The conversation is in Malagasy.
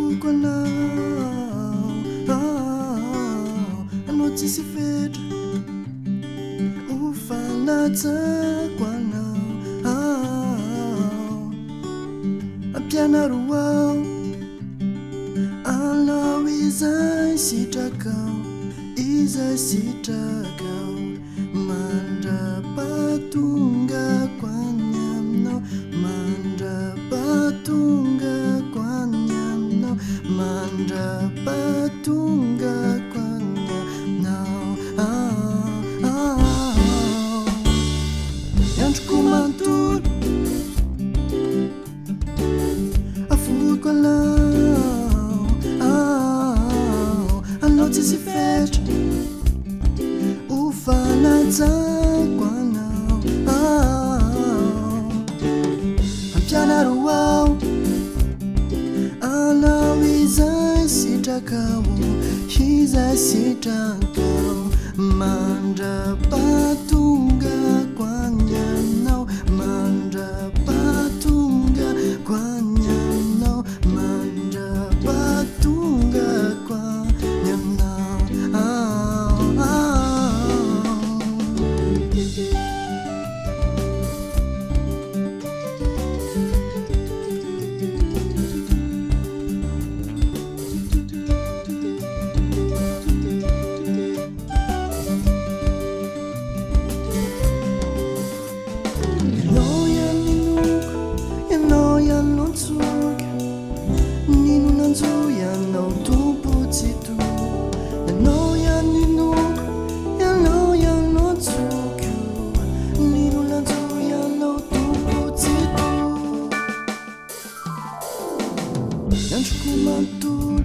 Afugwa anoti si fedra ufalatagwana apiana ruau alau izai sitakau manda patunga kwanyamno manda patunga kwanyamno manda patunga kwanyamno yanchukumantur afugwa anoti si fedra ufalatagwana apiana ruau alau izai sitakau manda patunga kwanyamno manda patunga kwanyamno manda patunga kwanyamno yanchukumantur